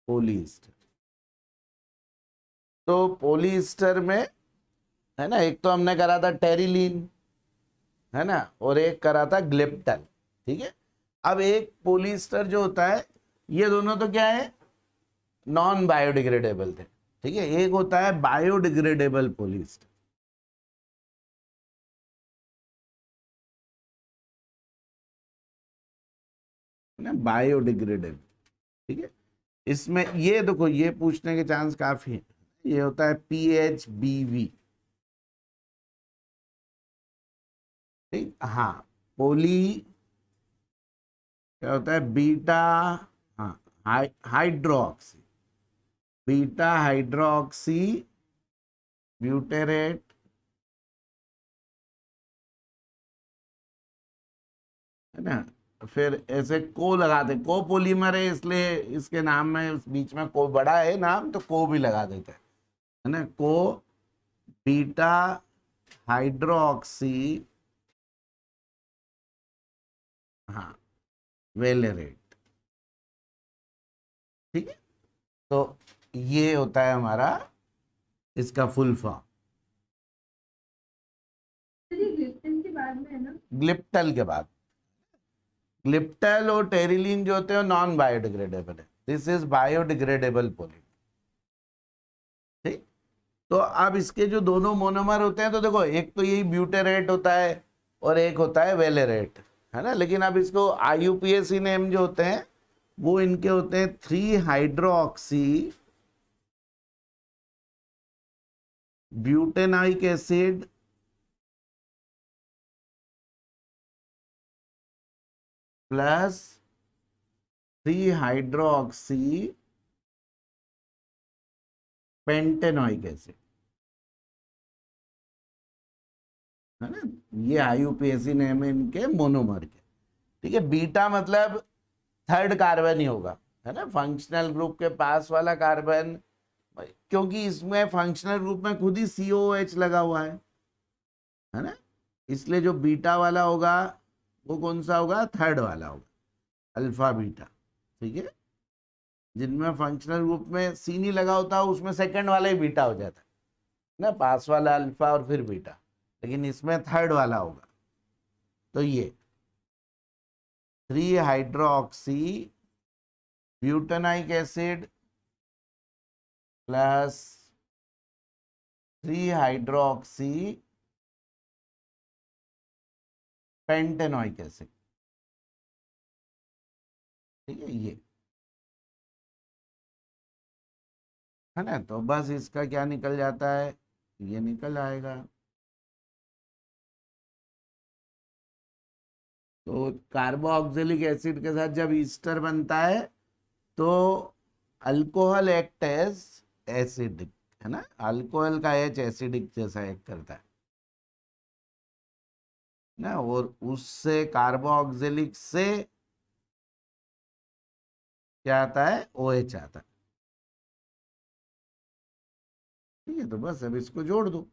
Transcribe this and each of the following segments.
Polyester. तो polyester में है ना, एक तो हमने करा था टेरिलीन, है ना, और एक करा था ग्लिप्टल। ठीक है, अब एक पोलिएस्टर जो होता है, ये दोनों तो क्या है, नॉन बायोडिग्रेडेबल थे। ठीक है, एक होता है बायोडिग्रेडेबल पोलिएस्टर। ना बायोडिग्रेडेबल। ठीक है, इसमें ये देखो, ये पूछने के चांस काफी है। ये होता है PHBV। ठीक, हाँ, पोली क्या होता है, बीटा, हाँ, हाइड्रोक्सी, बीटा हाइड्रोक्सी ब्यूटेरेट, है ना। फिर ऐसे को लगाते, को पोलीमर है इसलिए इसके नाम में बीच में को बड़ा है नाम, तो को भी लगा देते हैं, है ना, को बीटा हाइड्रोक्सी, हाँ, वेलेरेट। ठीक है, तो ये होता है हमारा इसका फुल फॉर्म। ग्लिप्टन के बाद में है ना, ग्लिप्टल के बाद, ग्लिप्टल और टेरिलीन जो होते हैं नॉन बायोडिग्रेडेबल है, दिस इज बायोडिग्रेडेबल पोलिमर। ठीक, तो अब इसके जो दोनों मोनोमर होते हैं, तो देखो एक तो यही ब्यूटेरेट होता है और एक होता है वेलेरेट, है ना। लेकिन अब इसको IUPAC नेम जो होते हैं वो इनके होते हैं 3 hydroxy butanoic acid plus 3 hydroxy pentanoic acid, है ना। ये IUPAC नेम है इनके मोनोमर के। ठीक है, बीटा मतलब थर्ड कार्बन ही होगा, है ना, फंक्शनल ग्रुप के पास वाला कार्बन, क्योंकि इसमें फंक्शनल ग्रुप में खुद ही COOH लगा हुआ है ना, इसलिए जो बीटा वाला होगा वो कौन सा होगा, थर्ड वाला होगा, अल्फा बीटा। ठीक है, जिनमें फंक्शनल ग्रुप में सी नहीं लगा होता उसमें सेकंड वाला ही बीटा हो जाता है ना, पास वाला अल्फा और फिर बीटा, लेकिन इसमें थर्ड वाला होगा। तो ये 3 hydroxy butanoic acid plus 3 hydroxy pentanoic acid. ठीक है, ये है ना, तो बस इसका क्या निकल जाता है, ये निकल आएगा। तो कार्बोक्सिलिक एसिड के साथ जब ईस्टर बनता है तो अल्कोहल एक्ट एज एसिडिक, है ना, अल्कोहल का H एसिडिक जैसा एक्ट करता है ना, और उससे कार्बोक्सिलिक से क्या आता है, OH आता है। ठीक है, तो बस अब इसको जोड़ दो।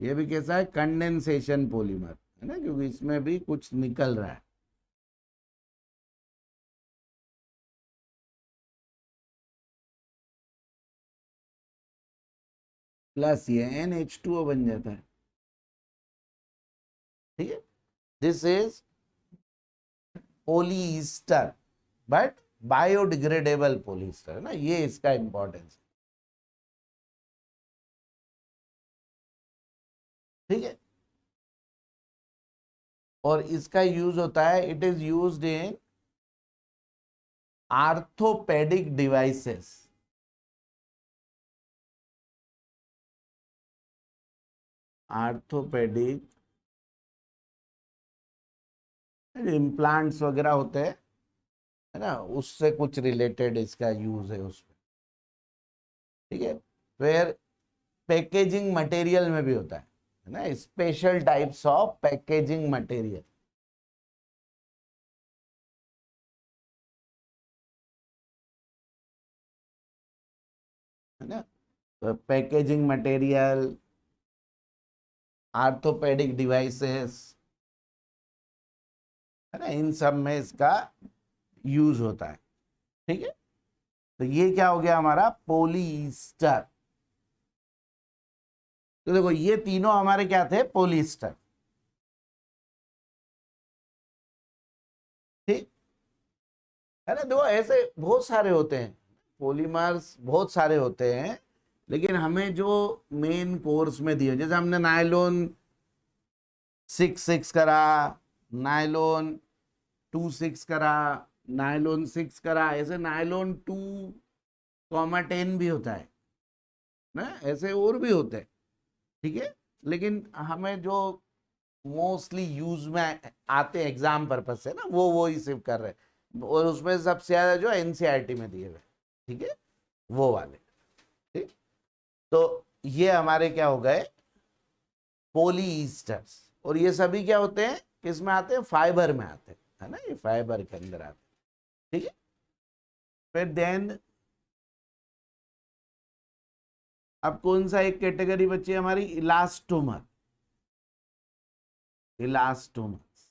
ये भी कैसा है, कंडेंसेशन पॉलीमर, है ना, क्योंकि इसमें भी कुछ निकल रहा है। प्लस ये NH2O बन जाता है। ठीक है, this is polyester, but biodegradable polyester, है ना, ये इसका इंपॉर्टेंस है। ठीक है, और इसका यूज होता है, it is used in orthopaedic devices, orthopaedic implants वगैरह होते हैं, है ना, उससे कुछ रिलेटेड इसका यूज है उसमें। ठीक है, फिर पैकेजिंग मटेरियल में भी होता है ना, special types of packaging material, है ना, तो पैकेजिंग मटेरियल, आर्थोपेडिक डिवाइसेस, है ना, इन सब में इसका यूज होता है। ठीक है, तो ये क्या हो गया हमारा पॉलीस्टर। तो देखो ये तीनों हमारे क्या थे, पॉलीस्टर। ठीक है ना, देखो ऐसे बहुत सारे होते हैं, पॉलीमर्स बहुत सारे होते हैं, लेकिन हमें जो मेन कोर्स में दिए, जैसे हमने नायलॉन 6 करा, नायलॉन 2 6 करा, नायलॉन 6 करा, ऐसे नायलॉन 2,10 भी होता है ना, ऐसे और भी होते हैं। ठीक है, लेकिन हमें जो मोस्टली यूज में आते हैं एग्जाम पर्पज से ना, वो ही सिर्फ कर रहे हैं, और उसमें सबसे ज्यादा जो एनसीईआरटी में दिए हुए। ठीक है, वो वाले। ठीक, तो ये हमारे क्या हो गए, पॉलीईस्टर्स। और ये सभी क्या होते हैं, किस में आते हैं, फाइबर में आते हैं, है ना, ये फाइबर के अंदर आते हैं। ठीक है, फिर देन अब कौन सा एक कैटेगरी बची है हमारी, इलास्टोमर। इलास्टोमर्स,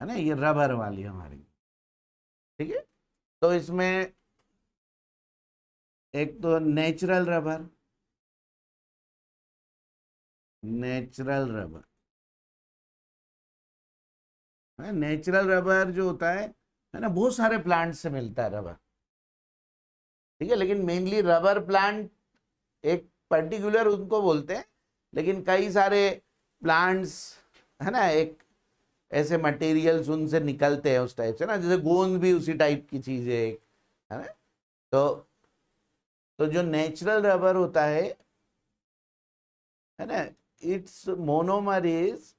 है ना, ये रबर वाली हमारी। ठीक है, तो इसमें एक तो नेचुरल रबर, नेचुरल रबर है, नेचुरल रबर जो होता है ना, बहुत सारे प्लांट से मिलता है रबर। ठीक है, लेकिन मेनली रबर प्लांट एक पर्टिकुलर उनको बोलते हैं, लेकिन कई सारे प्लांट्स, है ना, एक ऐसे मटेरियल्स उनसे निकलते हैं उस टाइप से ना, जैसे गोंद भी उसी टाइप की चीज है एक, है ना। तो जो नेचुरल रबर होता है ना, इट्स मोनोमर इज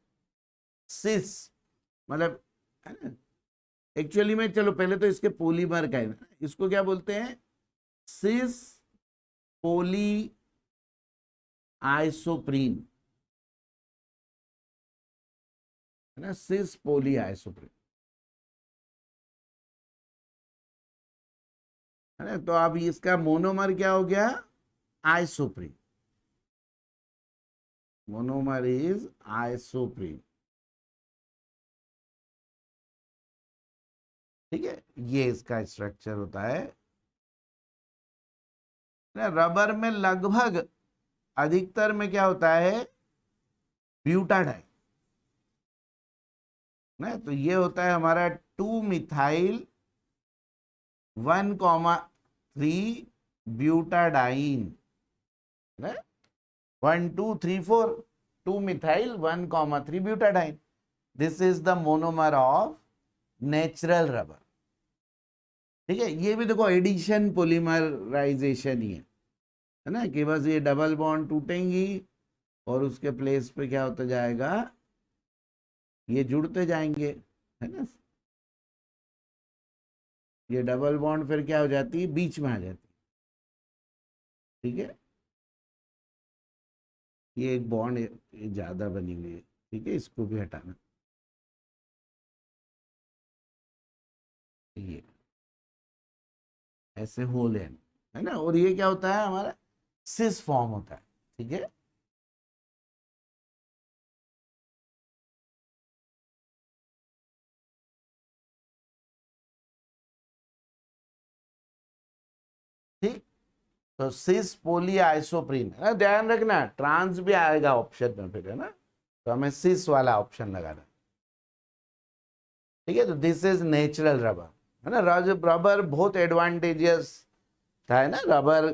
सिस, मतलब, है ना, एक्चुअली में, चलो पहले तो इसके पॉलीमर का है ना, इसको क्या बोलते हैं, सिस पोली आइसोप्रीन, है ना, सिस पोली आइसोप्रीन, है ना। तो अब इसका मोनोमर क्या हो गया, आइसोप्रीन, मोनोमर इज आइसोप्रीन। ठीक है, ये इसका स्ट्रक्चर होता है ना। रबर में लगभग अधिकतर में क्या होता है, ब्यूटाडाइन, ना, तो ये होता है हमारा 2 methyl 1,3 butadiene, 1 2 3 4, 2 methyl 1,3 butadiene. This is the monomer of natural rubber. ठीक है, ये भी देखो एडिशन पोलीमराइजेशन ही है ना, कि बस ये डबल बॉन्ड टूटेंगी और उसके प्लेस पे क्या होता जाएगा, ये जुड़ते जाएंगे, है ना। ये डबल बॉन्ड फिर क्या हो जाती है, बीच में आ जाती है। ठीक है, ये एक बॉन्ड ज्यादा बनी हुई है। ठीक है, इसको भी हटाना। ये ऐसे होल है ना, और ये क्या होता है हमारा, सिस फॉर्म होता है। ठीक है, ठीक, तो सिस पोली आइसोप्रीन, है ना, ध्यान रखना ट्रांस भी आएगा ऑप्शन में फिर, है ना, तो हमें सिस वाला ऑप्शन लगाना। ठीक है, तो दिस इज नेचुरल रबर, है ना। रबर बहुत एडवांटेजियस था, है ना, रबर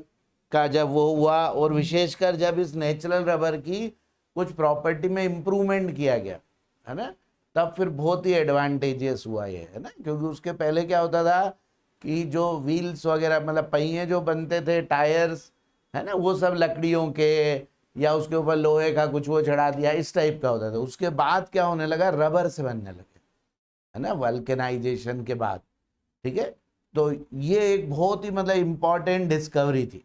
का जब वो हुआ, और विशेषकर जब इस नेचुरल रबर की कुछ प्रॉपर्टी में इंप्रूवमेंट किया गया, है ना, तब फिर बहुत ही एडवांटेजियस हुआ ये, है ना, क्योंकि उसके पहले क्या होता था कि जो व्हील्स वगैरह, मतलब पहिए जो बनते थे, टायर्स, है ना, वो सब लकड़ियों के या उसके ऊपर लोहे का कुछ वो चढ़ा दिया, इस टाइप का होता था। उसके बाद क्या होने लगा, रबर से बनने लगे, है ना, वल्केनाइजेशन के बाद। ठीक है, तो ये एक बहुत ही मतलब इंपॉर्टेंट डिस्कवरी थी।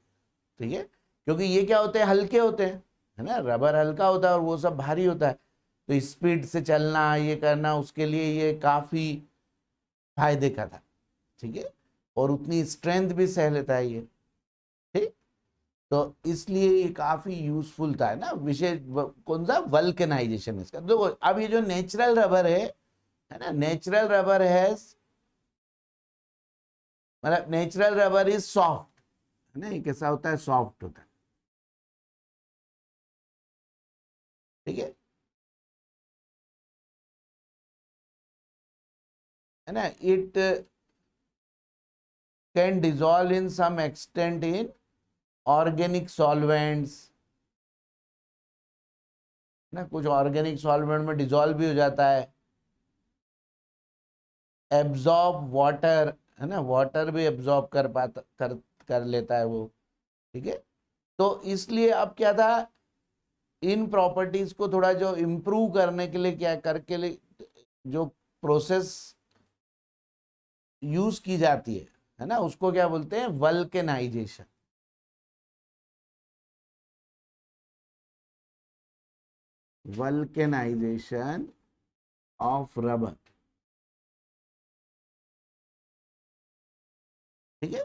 ठीक है, क्योंकि ये क्या होते हैं, हल्के होते हैं, है ना, रबर हल्का होता है और वो सब भारी होता है, तो स्पीड से चलना, ये करना, उसके लिए ये काफी फायदे का था। ठीक है, और उतनी स्ट्रेंथ भी सह लेता है ये। ठीक, तो इसलिए ये काफी यूजफुल था, है ना, विशेष कौन सा वल्केनाइजेशन इसका। देखो अब ये जो नेचुरल रबर है ना, नेचुरल रबर है, मतलब नेचुरल रबर इज सॉफ्ट, है ना, ये कैसा होता है, सॉफ्ट होता है, ठीक है ना, it can dissolve in some extent in organic solvents, ना कुछ ऑर्गेनिक सॉल्वेंट में डिजॉल्व भी हो जाता है, एब्जॉर्ब वाटर, है ना, वाटर भी एब्जॉर्ब कर लेता है वो, ठीक है। तो इसलिए अब क्या था, इन प्रॉपर्टीज को थोड़ा जो इम्प्रूव करने के लिए क्या करके लिए जो प्रोसेस यूज की जाती है ना, उसको क्या बोलते हैं, वल्केनाइजेशन। वल्केनाइजेशन ऑफ रबर, ठीक है।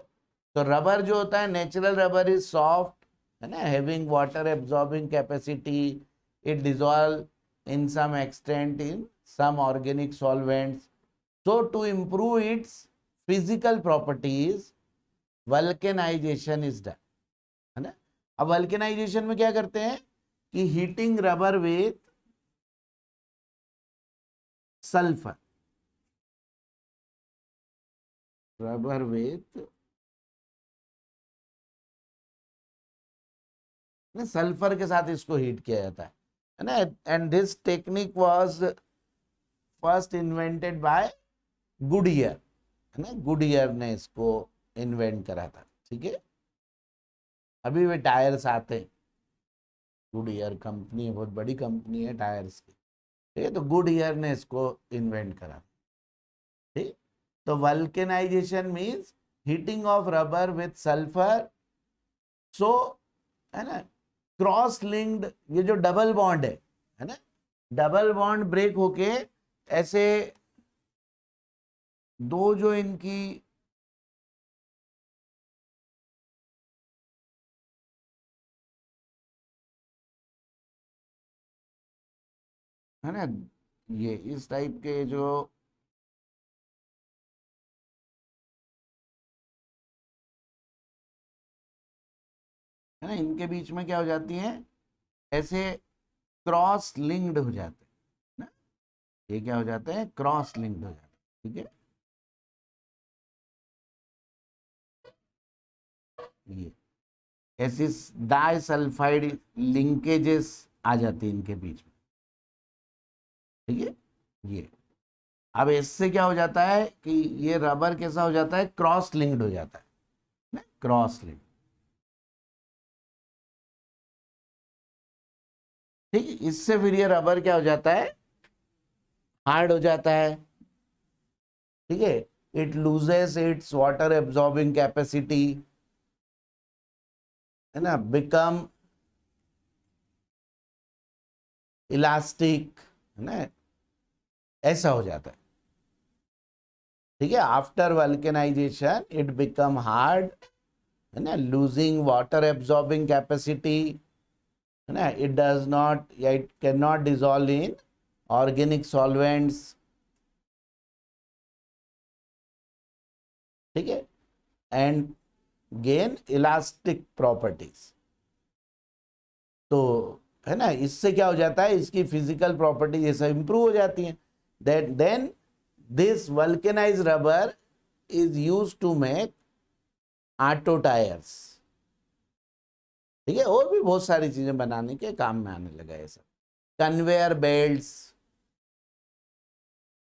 तो रबर जो होता है, नेचुरल रबर इज सॉफ्ट, है ना, having water absorbing capacity, it dissolve in some extent in some organic solvents, so to improve its physical properties vulcanization is done, है ना। अब वल्केनाइजेशन में क्या करते हैं कि heating rubber with sulphur, rubber with sulphur के साथ इसको हीट किया जाता है ना, and this technique was first invented by Goodyear, है ना, गुडियर ने इसको इन्वेंट करा था, ठीक है। अभी वे टायर्स आते हैं, गुडियर कंपनी बहुत बड़ी कंपनी है टायर्स की, ठीक है, तो गुडियर ने इसको इन्वेंट करा, ठीक। तो vulcanisation means heating of rubber with sulphur, so, है ना, क्रॉस लिंक्ड, ये जो डबल बॉन्ड है ना, डबल बॉन्ड ब्रेक होके ऐसे दो जो इनकी है ना, ये इस टाइप के जो है ना, इनके बीच में क्या हो जाती है, ऐसे क्रॉस लिंक्ड हो जाते हैं ना, ये क्या हो जाते हैं, क्रॉस लिंक्ड हो जाते हैं, ठीक है। ये ऐसी डाई सल्फाइड लिंकेजेस आ जाती है इनके बीच में, ठीक है। ये अब इससे क्या हो जाता है कि ये रबर कैसा हो जाता है, क्रॉस लिंक्ड हो जाता है ना, क्रॉस लिंक्ड, ठीक है। इससे फिर ये रबर क्या हो जाता है, हार्ड हो जाता है, ठीक है। It loses it's water absorbing capacity, है ना, बिकम इलास्टिक, है ना, ऐसा हो जाता है, ठीक है। After vulcanization it become hard, है ना, लूजिंग वाटर एब्जॉर्बिंग कैपेसिटी, है ना, इट डज नॉट या it can not dissolve in organic solvents, ठीक है, एंड गेन इलास्टिक प्रॉपर्टीज। तो है ना, इससे क्या हो जाता है, इसकी फिजिकल प्रॉपर्टी ये सब इंप्रूव हो जाती है, that then this vulcanize rubber is use to make auto tyres, ठीक है, और भी बहुत सारी चीजें बनाने के काम में आने लगा ये सब, कन्वेयर बेल्ट्स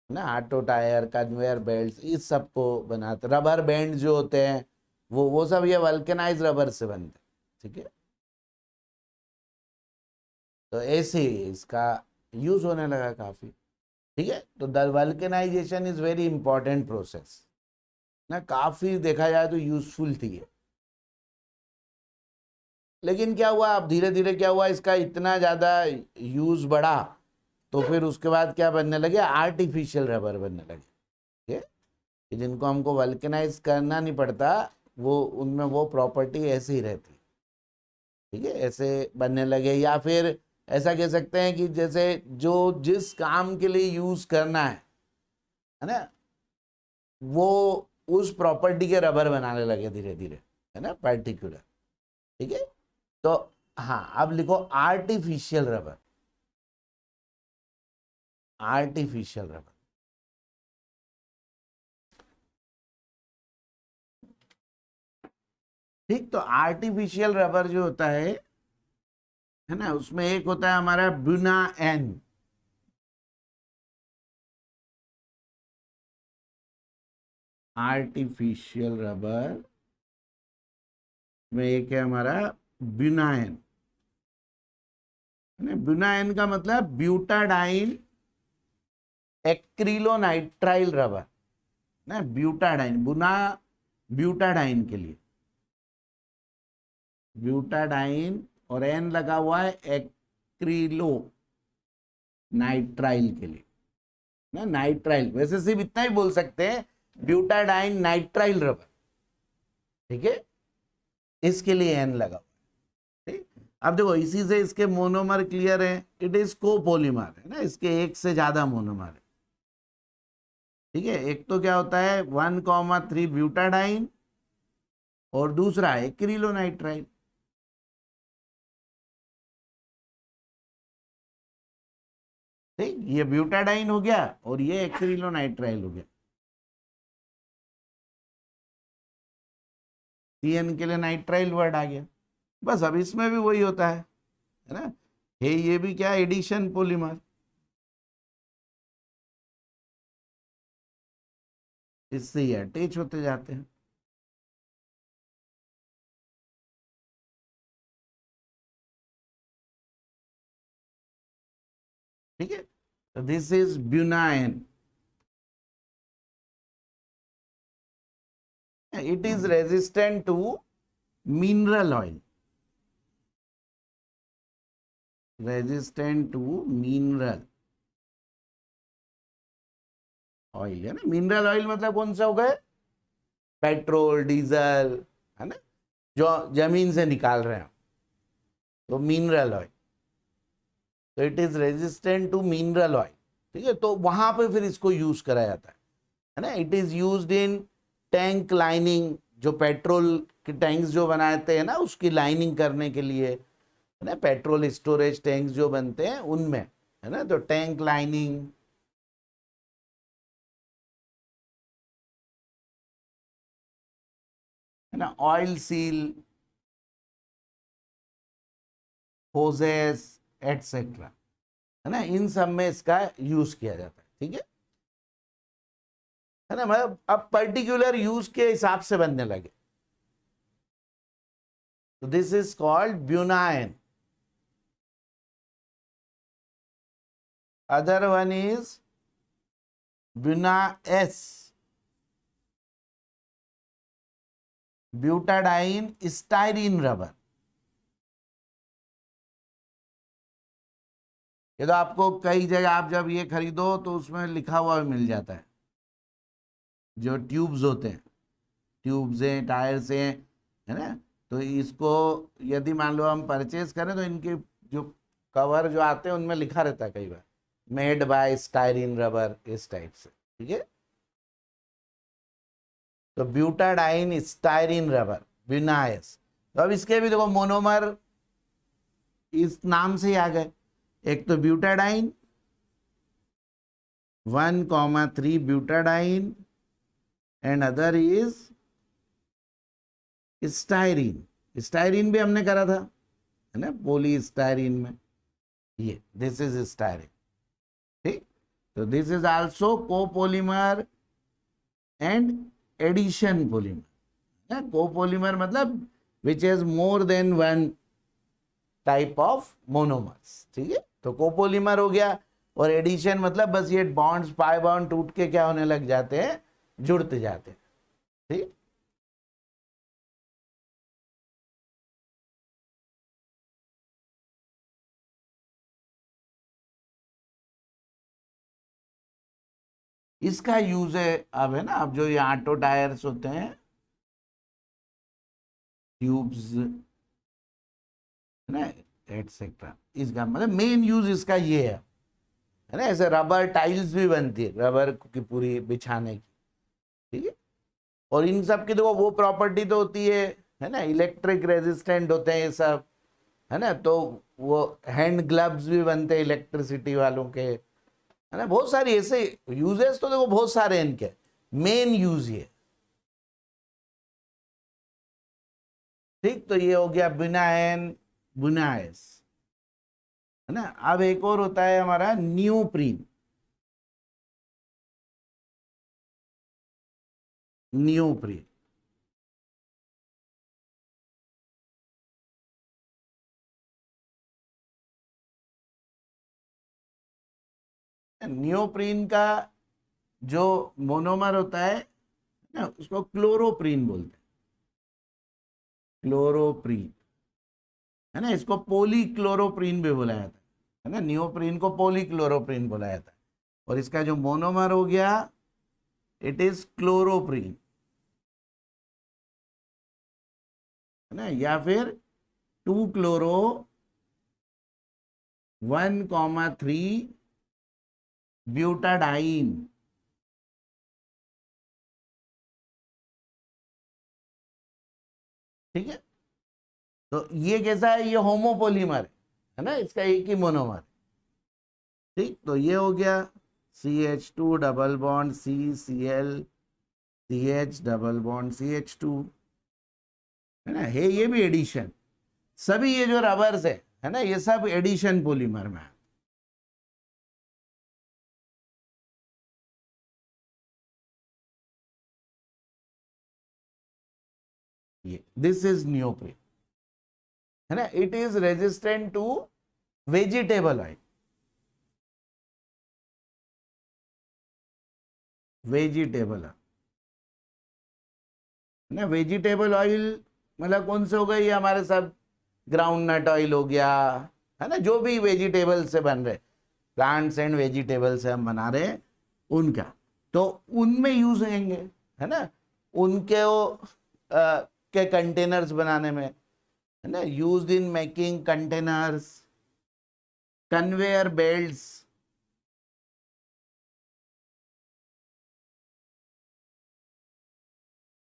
ना, ऑटो टायर, कन्वेयर बेल्ट्स, इस सब को बनाते, रबर बैंड जो होते हैं वो सब ये वल्केनाइज रबर से बनते हैं, ठीक है। तो ऐसे ही इसका यूज होने लगा काफी, ठीक है। तो the vulcanization is very important process ना, काफी देखा जाए तो यूजफुल थी ये। लेकिन क्या हुआ, अब धीरे धीरे क्या हुआ, इसका इतना ज्यादा यूज बढ़ा, तो फिर उसके बाद क्या बनने लगे, आर्टिफिशियल रबर बनने लगे, ठीक है, कि जिनको हमको वल्केनाइज करना नहीं पड़ता, वो उनमें वो प्रॉपर्टी ऐसे ही रहती, ठीक है, ऐसे बनने लगे। या फिर ऐसा कह सकते हैं कि जैसे जो जिस काम के लिए यूज करना है ना, वो उस प्रॉपर्टी के रबर बनाने लगे धीरे धीरे, है ना, पर्टिकुलर। ठीक है, तो हाँ, अब लिखो आर्टिफिशियल रबर। आर्टिफिशियल रबर, ठीक। तो आर्टिफिशियल रबर जो होता है ना, उसमें एक होता है हमारा बुना एन। आर्टिफिशियल रबर में एक है हमारा ब्यूनाइन, है ना। ब्यूनाइन का मतलब ब्यूटाडाइन एक्रिलोनाइट्राइल रबर ना, ब्यूटाडाइन, बुना ब्यूटाडाइन के लिए, ब्यूटाडाइन, और एन लगा हुआ है एक्रिलो नाइट्राइल के लिए ना, नाइट्राइल। वैसे सिर्फ इतना ही बोल सकते हैं, ब्यूटाडाइन नाइट्राइल रबर, ठीक है, इसके लिए एन लगा हुआ है। ठीक, अब देखो इसी से इसके मोनोमर क्लियर है, इट इज कोपोलीमर, है ना, इसके एक से ज्यादा मोनोमर है। ठीक है, एक तो क्या होता है 1,3 ब्यूटाडाइन, और दूसरा है एक्रिलोनाइट्राइल। ठीक, ये ब्यूटाडाइन हो गया और ये एक्रिलोनाइट्राइल हो गया। सीएन के लिए नाइट्राइल वर्ड आ गया। बस अब इसमें भी वही होता है ना। ये भी क्या, एडिशन पॉलीमर, इससे ये अटैच होते जाते हैं। ठीक है, तो this is buna N. It is resistant to mineral oil, resistant to mineral oil, है ना। मिनरल ऑयल मतलब कौन सा हो गए, पेट्रोल डीजल, है ना, जो जमीन से निकाल रहे हैं, तो मिनरल ऑयल। तो it is resistant to mineral oil. ठीक है, तो वहां पे फिर इसको यूज करा जाता है ना। It is used in tank lining, जो पेट्रोल के टैंक्स जो बनाते हैं ना, उसकी लाइनिंग करने के लिए, है ना, पेट्रोल स्टोरेज टैंक्स जो बनते हैं उनमें, है ना, तो टैंक लाइनिंग, है ना, ऑयल सील, होजेस, एटसेट्रा, है ना, इन सब में इसका यूज किया जाता है। ठीक है ना, मतलब अब पर्टिकुलर यूज के हिसाब से बनने लगे। तो this is called buna N. Other one is buna S, butadiene styrene rubber. ये तो आपको कई जगह आप जब ये खरीदो तो उसमें लिखा हुआ भी मिल जाता है, जो ट्यूब्स होते हैं, ट्यूब्स हैं, टायर्स हैं, है ना। तो इसको यदि मान लो हम परचेज करें तो इनके जो कवर जो आते हैं उनमें लिखा रहता है कई बार, मेड बाय स्टाइरिन रबर, इस टाइप से। ठीक है, तो ब्यूटाडाइन स्टाइरिन रबर, ब्यूनाइस। तो अब इसके भी देखो मोनोमर इस नाम से ही आ गए। एक तो butadiene 1,3 butadiene, and other is styrene. Styrene भी हमने करा था, है ना, पोली स्टाइरिन में, ये दिस इज स्टाइरिन। ठीक, तो this is also copolymer and addition polymer. Copolymer मतलब which is more than one type of monomers. ठीक है, तो कोपोलीमर हो गया, और एडिशन मतलब बस ये बॉन्ड्स, पाई बॉन्ड टूट के क्या होने लग जाते हैं, जुड़ते जाते हैं। ठीक, इसका यूज है अब, है ना, अब जो ये ऑटो टायर्स होते हैं, ट्यूब्स, है ना, एटसेट्रा। इसका मतलब मेन यूज इसका ये है ना। ऐसे रबर टाइल्स भी बनती है रबर की पूरी बिछाने की, ठीक है। और इन सब की देखो वो प्रॉपर्टी तो होती है ना, इलेक्ट्रिक रेजिस्टेंट होते हैं ये सब, है ना। तो वो हैंड ग्लव्स भी बनते हैं इलेक्ट्रिसिटी वालों के, है ना। बहुत सारी ऐसे यूजेस तो देखो बहुत सारे हैं इनके, मेन यूज ये, ठीक। तो ये हो गया बिनायन बुनाएस, है ना। अब एक और होता है हमारा न्यूप्रीन। न्यूप्रीन, नियोप्रीन का जो मोनोमर होता है ना, उसको क्लोरोप्रीन बोलते हैं। क्लोरोप्रीन, है ना। इसको पॉलीक्लोरोप्रीन भी बोला जाता है ना। नियोप्रीन को पॉलीक्लोरोप्रीन बोला जाता है। और इसका जो मोनोमर हो गया, इट इज क्लोरोप्रीन, है ना। या फिर 2 क्लोरो 1,3 ब्यूटाडाइन, ठीक है। तो ये कैसा है, ये होमोपोलीमर है ना, इसका एक ही मोनोमर, ठीक। तो ये हो गया CH2 double bond CCl CH double bond CH2, है ना। है ये भी एडिशन, सभी ये जो रबर्स है ना, ये सब एडिशन पॉलीमर में है। ये दिस इज नियोप्रीन, है ना। It is resistant to vegetable oil. Vegetable है ना। वेजिटेबल ऑयल मतलब कौन से हो गए, ये हमारे सब ग्राउंड नट ऑयल हो गया, है ना। जो भी वेजिटेबल से बन रहे, प्लांट्स एंड वेजिटेबल से हम बना रहे हैं उनका, तो उनमें यूज होंगे, है ना। उनके वो के कंटेनर्स बनाने में, है ना, used in making containers, conveyor belts,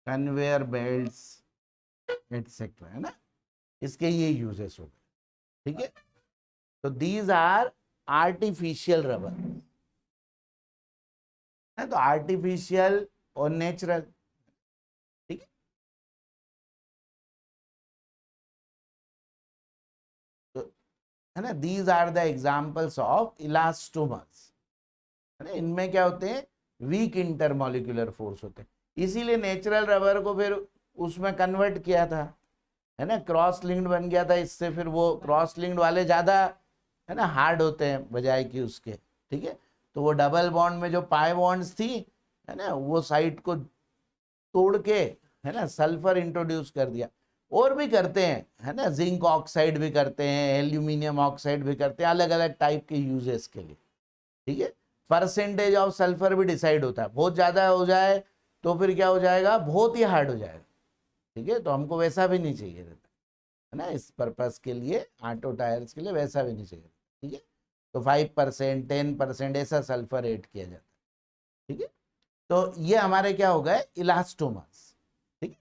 conveyor belts etcetera, है ना। इसके ये यूजेस हो गए, ठीक है। तो दीज आर आर्टिफिशियल रबर, है तो आर्टिफिशियल और नेचुरल, ठीक है। तो है ना, these are the examples of elastomers, है ना। इनमें क्या होते हैं, वीक इंटरमोलिकुलर फोर्स होते हैं, इसीलिए नेचुरल रबर को फिर उसमें कन्वर्ट किया था, है ना। क्रॉस लिंक्ड बन गया था इससे, फिर वो क्रॉस लिंक्ड वाले ज्यादा, है ना, हार्ड होते हैं बजाय कि उसके, ठीक है। तो वो डबल बॉन्ड में जो पाई बॉन्ड्स थी, है ना, वो साइड को तोड़ के, है ना, सल्फर इंट्रोड्यूस कर दिया। और भी करते हैं, है ना, जिंक ऑक्साइड भी करते हैं, एल्यूमिनियम ऑक्साइड भी करते हैं, अलग अलग टाइप के यूजेस के लिए, ठीक है। परसेंटेज ऑफ सल्फर भी डिसाइड होता है, बहुत ज्यादा हो जाए तो फिर क्या हो जाएगा, बहुत ही हार्ड हो जाएगा, ठीक है। तो हमको वैसा भी नहीं चाहिए रहता, है ना। इस पर्पस के लिए ऑटो टायर्स के लिए वैसा भी नहीं चाहिए, ठीक है। तो 5% 10% ऐसा सल्फर ऐड किया जाता है, ठीक है। तो ये हमारे क्या हो गए, इलास्टोमर्स, ठीक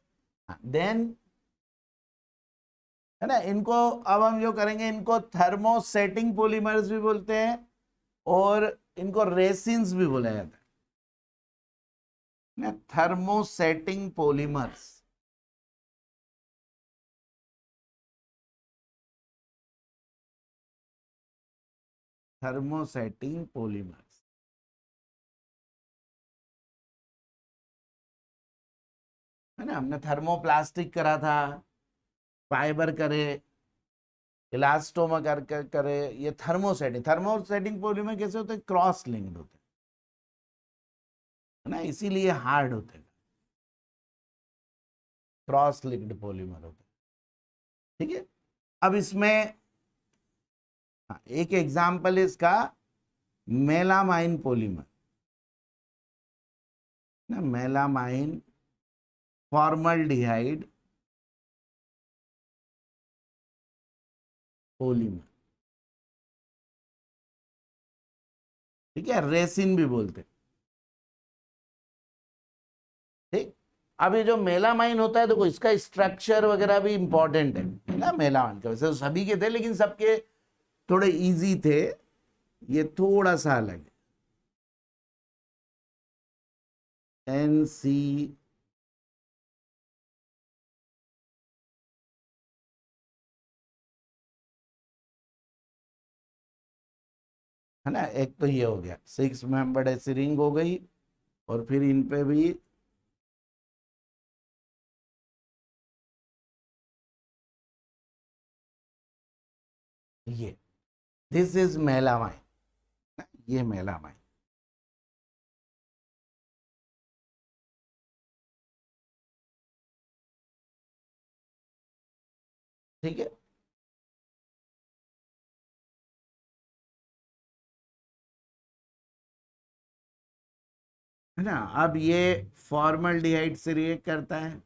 है। देन, है ना, इनको अब हम जो करेंगे, इनको थर्मोसेटिंग पॉलीमर्स भी बोलते हैं, और इनको रेसिन्स भी बोला जाता है ना। थर्मोसेटिंग पॉलीमर्स, थर्मोसेटिंग पॉलीमर्स, है ना। हमने थर्मोप्लास्टिक करा था, फाइबर करे, इलास्टोमा करे, ये थर्मोसेटिंग पॉलीमर कैसे होते हैं, क्रॉस लिंक्ड होते हैं, है ना, इसीलिए हार्ड होते हैं, क्रॉस लिंक्ड पॉलीमर होते हैं, ठीक है। अब इसमें एक एग्जांपल है इसका, मेलामाइन पॉलीमर, ना, मेलामाइन फॉर्मल्डिहाइड पॉलीमर, ठीक है, रेसिन भी बोलते हैं। ठीक, अब ये जो मेलामाइन होता है, देखो इसका स्ट्रक्चर वगैरह भी इंपॉर्टेंट है ना, मेलामाइन का वैसे तो सभी के थे लेकिन सबके थोड़े इजी थे, ये थोड़ा सा अलग है। NC है ना, एक तो ये हो गया 6 मेंबर्ड ऐसी रिंग हो गई, और फिर इन पे भी ये, दिस इज मेलामाइन, ये मेलामाइन। ठीक है, है ना। अब ये फॉर्मल्डिहाइड से रिएक्ट करता है,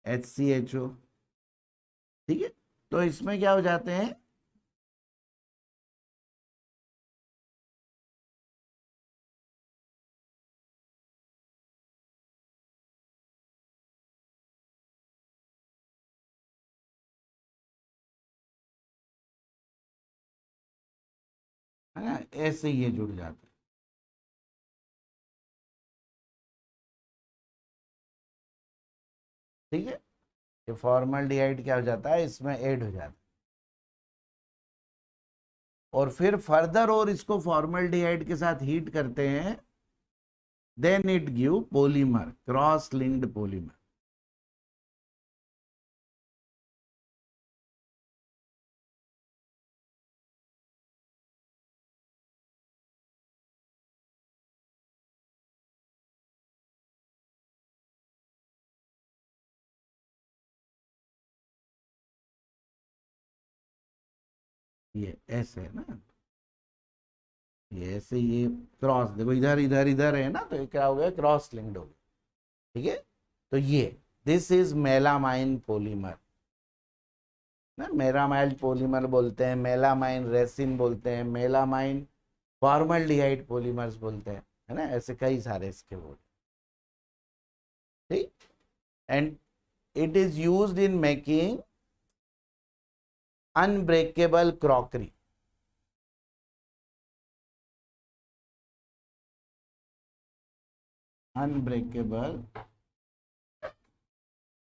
HCHO, ठीक है, तो इसमें क्या हो जाते हैं, है ना, ऐसे ये जुड़ जाते हैं। ठीक है, ये फॉर्मल्डिहाइड क्या हो जाता है, इसमें ऐड हो जाता है, और फिर फर्दर और इसको फॉर्मल्डिहाइड के साथ हीट करते हैं, then it give polymer, cross linked polymer. ये ऐसे है ना, ये ऐसे, ये क्रॉस देखो, इधर इधर इधर है ना, तो ये क्या हो गया, क्रॉस लिंक्ड हो गया। ठीक है, तो ये दिस इज मेलामाइन पॉलीमर ना, मेलामाइन पॉलीमर बोलते हैं, मेलामाइन रेसिन बोलते हैं, मेलामाइन फॉर्मल्डिहाइड पॉलीमर्स बोलते हैं, है ना, ऐसे कई सारे इसके बोल। ठीक, and it is used in making unbreakable crockery. Unbreakable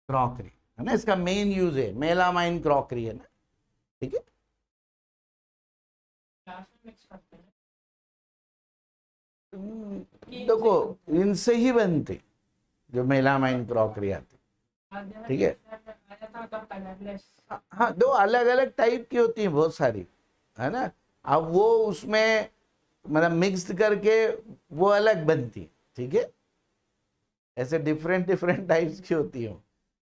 crockery, है ना, इसका मेन यूज है, मेलामाइन क्रॉकरी, है ना। ठीक है, देखो इनसे ही बनते जो मेलामाइन क्रॉकरी आती। ठीक है, हाँ, दो अलग अलग टाइप की होती हैं बहुत सारी, है ना। अब वो उसमें मतलब मिक्स करके वो अलग बनती है। ठीक है, ऐसे डिफरेंट डिफरेंट टाइप्स की होती है।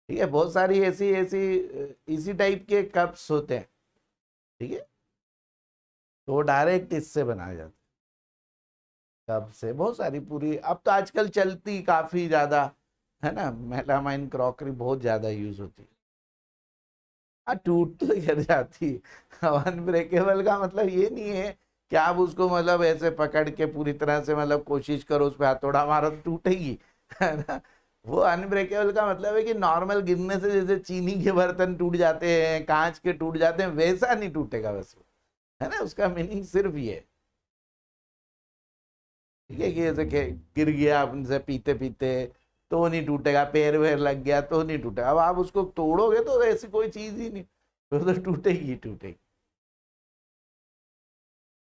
ठीक है, बहुत सारी ऐसी ऐसी इसी टाइप के कप्स होते हैं। ठीक है, तो वो डायरेक्ट इससे बनाए जाते हैं, कप से बहुत सारी पूरी, अब तो आजकल चलती काफी ज्यादा, है ना, मेलामाइन क्रॉकरी बहुत ज्यादा यूज होती है। हाँ, टूट तो गिर जाती है, अनब्रेकेबल का मतलब ये नहीं है कि आप उसको मतलब ऐसे पकड़ के पूरी तरह से मतलब कोशिश करो उस पर हथौड़ा मारो तो टूटेगी, है ना। वो अनब्रेकेबल का मतलब है कि नॉर्मल गिरने से जैसे चीनी के बर्तन टूट जाते हैं, कांच के टूट जाते हैं, वैसा नहीं टूटेगा बस वो, है ना, उसका मीनिंग सिर्फ ये है। ठीक है, कि जैसे गिर गया उनसे पीते पीते तो नहीं टूटेगा, पैर वैर लग गया तो नहीं टूटेगा, अब आप उसको तोड़ोगे तो ऐसी कोई चीज ही नहीं, तो टूटेगी ही टूटेगी।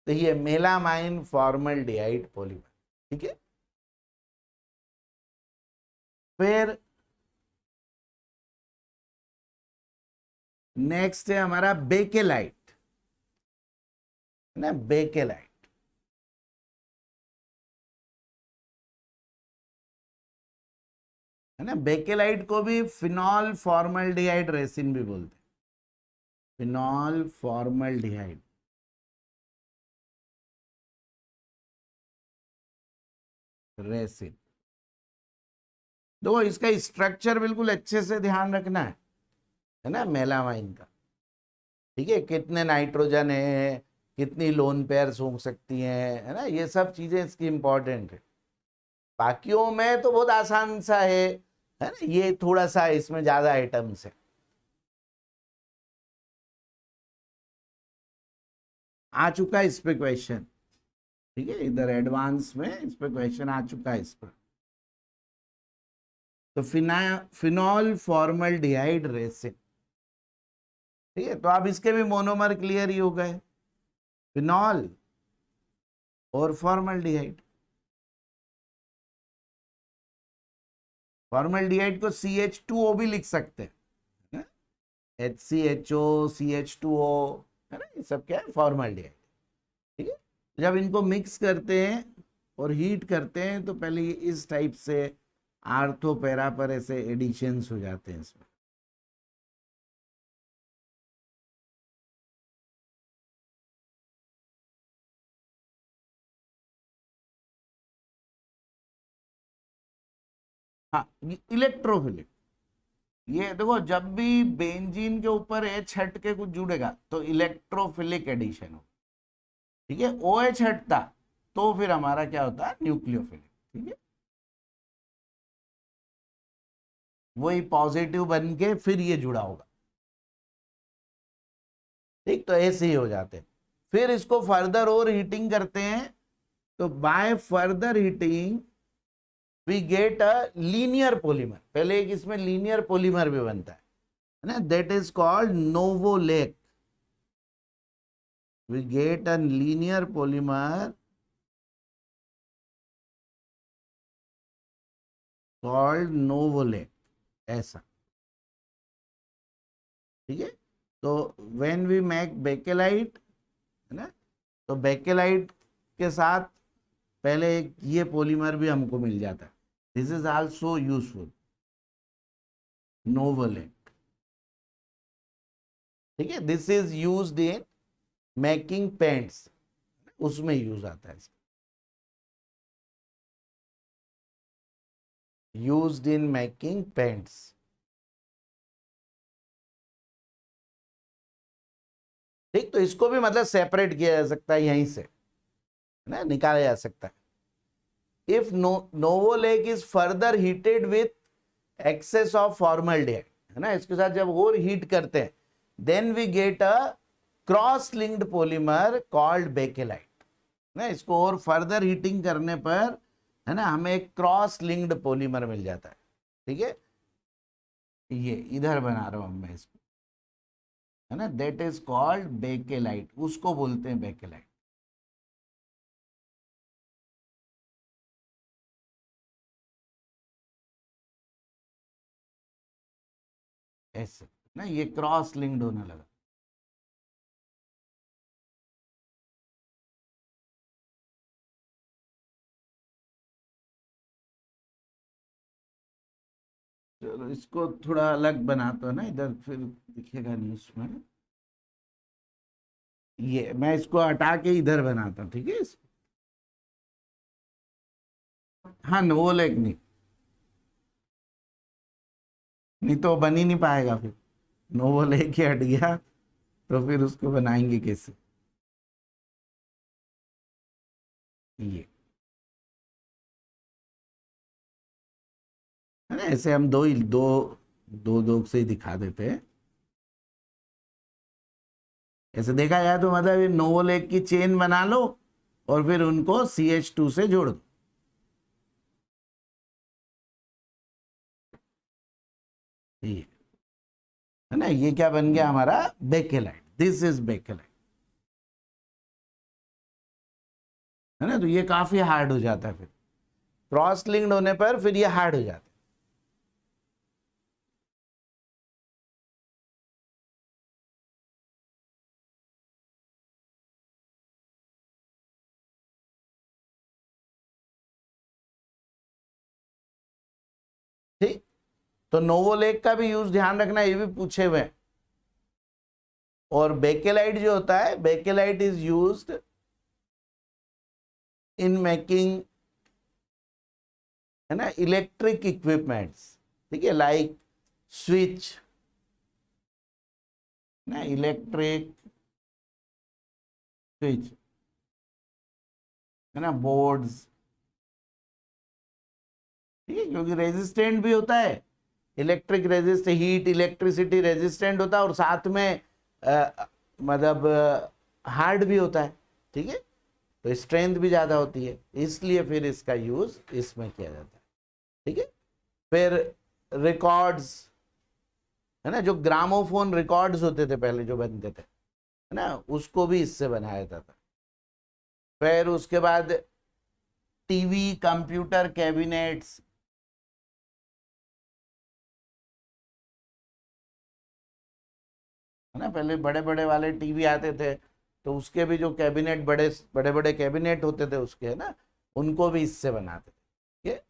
तो ये मेलामाइन फॉर्मल्डिहाइड पॉलीमर। ठीक है, फिर नेक्स्ट है हमारा बेकेलाइट, है ना, बेकेलाइट, है ना। बेकेलाइट को भी फिनॉल फॉर्मल्डिहाइड रेसिन भी बोलते हैं, फिनॉल फॉर्मल्डिहाइड रेसिन। देखो इसका स्ट्रक्चर बिल्कुल अच्छे से ध्यान रखना है, है ना, मेलामाइन का। ठीक है, कितने नाइट्रोजन है, कितनी लोन पेयर्स हो सकती हैं, है ना, ये सब चीजें इसकी इंपॉर्टेंट है। बाकियों में तो बहुत आसान सा है ना, ये थोड़ा सा इसमें ज्यादा आइटम्स है। आ चुका है इस पे क्वेश्चन, ठीक है, इधर एडवांस में इस पे क्वेश्चन आ चुका है इस पर। तो फिनॉल फॉर्मल्डिहाइड रेसिन, ठीक है, तो अब इसके भी मोनोमर क्लियर ही हो गए, फिनॉल और फॉर्मल्डिहाइड। फॉर्मल्डिहाइड को CH2O भी लिख सकते हैं, HCHO, CH2O, है ना, ये सब क्या है, फॉर्मल्डिहाइड। ठीक है, जब इनको मिक्स करते हैं और हीट करते हैं तो पहले ये इस टाइप से आर्थो पैरा पर ऐसे एडिशंस हो जाते हैं इसमें। हाँ, इलेक्ट्रोफिलिक, ये देखो जब भी बेंजीन के ऊपर H हट के कुछ जुड़ेगा तो इलेक्ट्रोफिलिक एडिशन हो, ठीक है, OH हटता तो फिर हमारा क्या होता है, न्यूक्लियोफिलिक। ठीक है, वही पॉजिटिव बन के फिर ये जुड़ा होगा। ठीक, तो ऐसे ही हो जाते हैं। फिर इसको फर्दर और हीटिंग करते हैं, तो by further heating we get a linear polymer. पहले एक इसमें लीनियर पॉलीमर भी बनता है ना, that is called novolac. We get a linear polymer called novolac, ऐसा। ठीक है, तो व्हेन वी मेक बेकेलाइट, है ना, तो बेकेलाइट के साथ पहले एक ये पॉलीमर भी हमको मिल जाता है, दिस इज आल्सो यूजफुल, नोवोलेक। ठीक है, this is used in making paints, उसमें यूज आता है, यूज्ड इन मेकिंग पेंट्स। ठीक, तो इसको भी मतलब सेपरेट किया जा सकता है यहीं से, है ना, निकाला जा सकता है। If novolac is further heated with excess of formaldehyde, है ना, इसके साथ जब और हीट करते हैं then we get a cross linked polymer called bakelite. ना, इसको और फर्दर हीटिंग करने पर, है ना, हमें एक क्रॉस लिंक्ड पॉलीमर मिल जाता है। ठीक है, ये इधर बना रहा हूं मैं इसको, है ना, दैट इज कॉल्ड बेकेलाइट, उसको बोलते हैं बेकेलाइट। ऐसे ना, ये क्रॉस लिंक्ड होने लगा। चलो इसको थोड़ा अलग बनाता हूं ना, इधर फिर दिखेगा नहीं उसमें। ये मैं इसको हटा के इधर बनाता हूँ, ठीक है, हाँ, वो लेक नहीं, नहीं तो बन ही नहीं पाएगा फिर, नोवो लेके हट गया तो फिर उसको बनाएंगे कैसे। ये है ना, ऐसे हम दो ही दो दो दो से ही दिखा देते हैं। ऐसे देखा जाए तो मतलब ये नोवो लेक की चेन बना लो और फिर उनको CH2 से जोड़ दो। ये है ना, ये क्या बन गया हमारा, बेकेलाइट, दिस इज बेकेलाइट, है ना, तो ये काफी हार्ड हो जाता है फिर क्रॉस लिंक्ड होने पर, फिर ये हार्ड हो जाता है। ठीक, तो नोवोलेक का भी यूज ध्यान रखना, ये भी पूछे हुए हैं। और बेकेलाइट जो होता है, bakelite is used in making, है ना, इलेक्ट्रिक इक्विपमेंट्स, ठीक है, लाइक स्विच, ना, इलेक्ट्रिक स्विच, है ना, बोर्ड्स, ठीक है, क्योंकि रेजिस्टेंट भी होता है, electric resist, heat electricity resistant होता है, और साथ में मतलब हार्ड भी होता है, ठीक है, तो स्ट्रेंथ भी ज्यादा होती है, इसलिए फिर इसका यूज इसमें किया जाता है, ठीक है। फिर रिकॉर्ड्स, है ना, जो ग्रामोफोन रिकॉर्ड्स होते थे पहले जो बनते थे, है ना, उसको भी इससे बनाया जाता था। फिर उसके बाद टीवी, कंप्यूटर, कैबिनेट्स, है ना, पहले बड़े बड़े वाले टीवी आते थे, तो उसके भी जो कैबिनेट, बड़े बड़े बड़े कैबिनेट होते थे उसके, है ना, उनको भी इससे बनाते थे, ठीक है।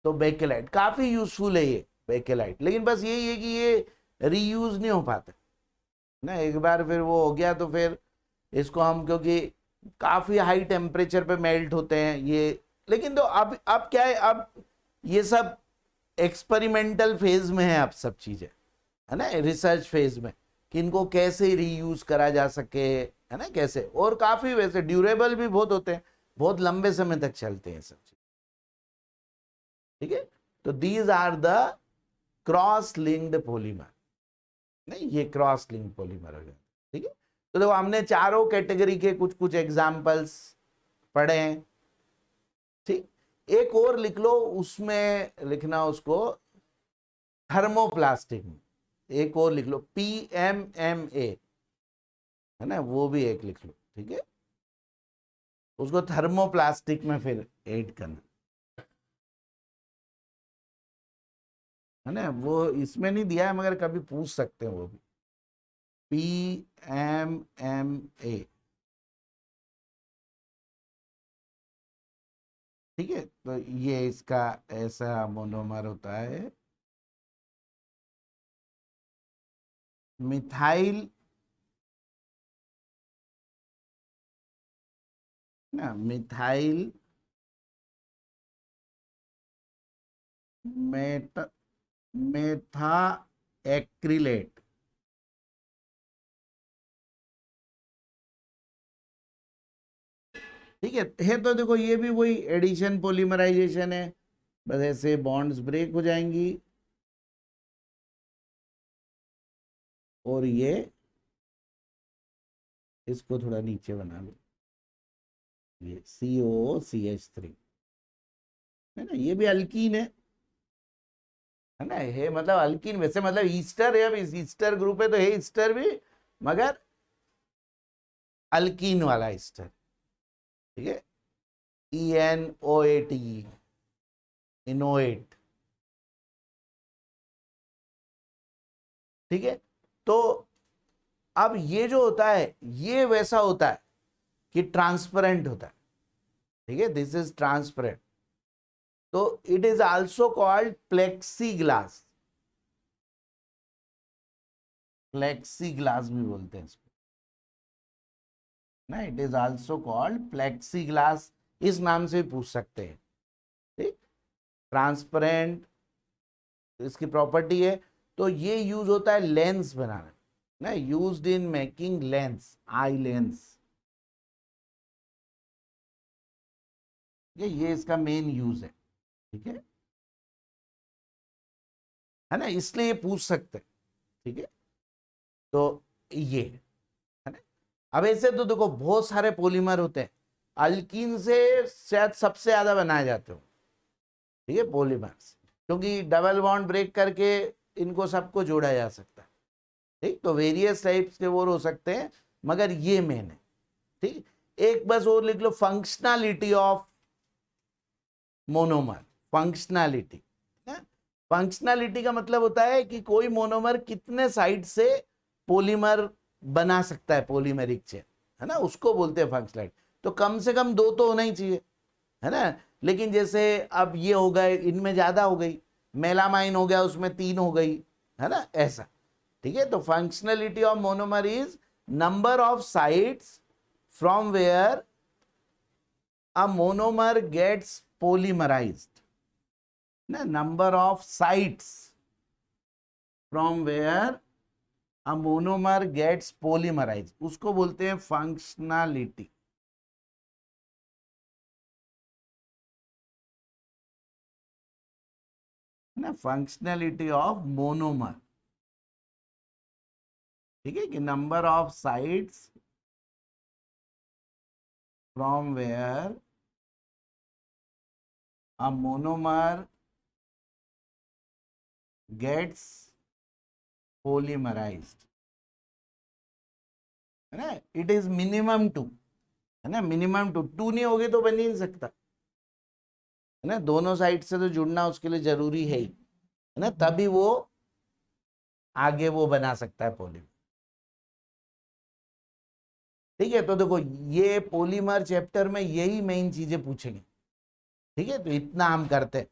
तो बेकेलाइट काफी यूजफुल है ये बेकेलाइट, लेकिन बस यही है कि ये रीयूज नहीं हो पाते ना, एक बार फिर वो हो गया तो फिर इसको हम, क्योंकि काफी हाई टेम्परेचर पे मेल्ट होते हैं ये, लेकिन तो अब क्या है, अब ये सब एक्सपेरिमेंटल फेज में है, अब सब चीजें, है ना, रिसर्च फेज में, कि इनको कैसे रीयूज करा जा सके, है ना, कैसे, और काफी वैसे ड्यूरेबल भी बहुत होते हैं, बहुत लंबे समय तक चलते हैं सब चीज, ठीक है। तो these are the cross linked polymer, नहीं, ये क्रॉस लिंक्ड पॉलीमर हो गया, ठीक है। तो देखो हमने चारों कैटेगरी के कुछ कुछ एग्जाम्पल्स पढ़े हैं, ठीक। एक और लिख लो, उसमें लिखना उसको थर्मोप्लास्टिक में, एक और लिख लो PMMA, है ना, वो भी एक लिख लो, ठीक है, उसको थर्मोप्लास्टिक में फिर ऐड करना, है ना, वो इसमें नहीं दिया है मगर कभी पूछ सकते हैं वो भी, PMMA, ठीक है। तो ये इसका ऐसा मोनोमर होता है, मिथाइल, ना, मिथाइल मेट मेथा एक्रिलेट, ठीक है। तो देखो ये भी वही एडिशन पॉलीमराइजेशन है, बस ऐसे बॉन्ड्स ब्रेक हो जाएंगी, और ये इसको थोड़ा नीचे बना लो, ये COCH3, है ना, ये भी अल्कीन है ना, ये मतलब अल्कीन, वैसे मतलब ईस्टर है, अब इस ईस्टर ग्रुप है तो है ईस्टर भी, मगर अल्कीन वाला ईस्टर, ठीक है, ENOAT, इनोएट, ठीक है। तो अब ये जो होता है ये वैसा होता है कि ट्रांसपेरेंट होता है, ठीक है, दिस इज ट्रांसपेरेंट, तो it is also called plexi glass, plexi glass भी बोलते हैं इसको ना, it is also called plexi glass, इस नाम से भी पूछ सकते हैं, ठीक, ट्रांसपेरेंट इसकी प्रॉपर्टी है। तो ये यूज होता है लेंस बनाने ना, used in making lens, eye lens, ये इसका मेन यूज है, ठीक है ना, इसलिए ये पूछ सकते हैं, ठीक है। तो ये है ना, अब ऐसे तो देखो बहुत सारे पॉलीमर होते हैं, अल्कीन से शायद सबसे ज्यादा बनाए जाते हो, ठीक है, पॉलीमर्स, क्योंकि डबल बॉन्ड ब्रेक करके इनको सबको जोड़ा जा सकता है, ठीक, तो वेरियस टाइप्स के वो हो सकते हैं, मगर ये मेन है, ठीक। एक बस और लिख लो, functionality of monomer, functionality, functionality का मतलब होता है कि कोई मोनोमर कितने साइड से पॉलीमर बना सकता है, पॉलीमेरिक चेन, है ना, उसको बोलते हैं फंक्शनैलिटी। तो कम से कम 2 तो होना ही चाहिए, है ना, लेकिन जैसे अब ये हो गए, इनमें ज्यादा हो गई, मेलामाइन हो गया उसमें 3 हो गई, है ना, ऐसा, ठीक है। तो functionality of monomer is number of sides from where a monomer gets polymerized, ना, number of sites from where a monomer gets polymerise, उसको बोलते हैं फंक्शनलिटी। ना फंक्शनलिटी ऑफ मोनोमर, ठीक है, कि number of sites from where a monomer gets polymerised, है ना, इट इज मिनिमम टू, है ना, मिनिमम टू नहीं होगी तो बन ही नहीं सकता, है ना, दोनों साइड से तो जुड़ना उसके लिए जरूरी है ही, है ना, तभी वो आगे वो बना सकता है पॉलीमर। ठीक है, तो देखो ये पॉलीमर चैप्टर में यही मेन चीजें पूछेंगे, ठीक है, तो इतना हम करते हैं।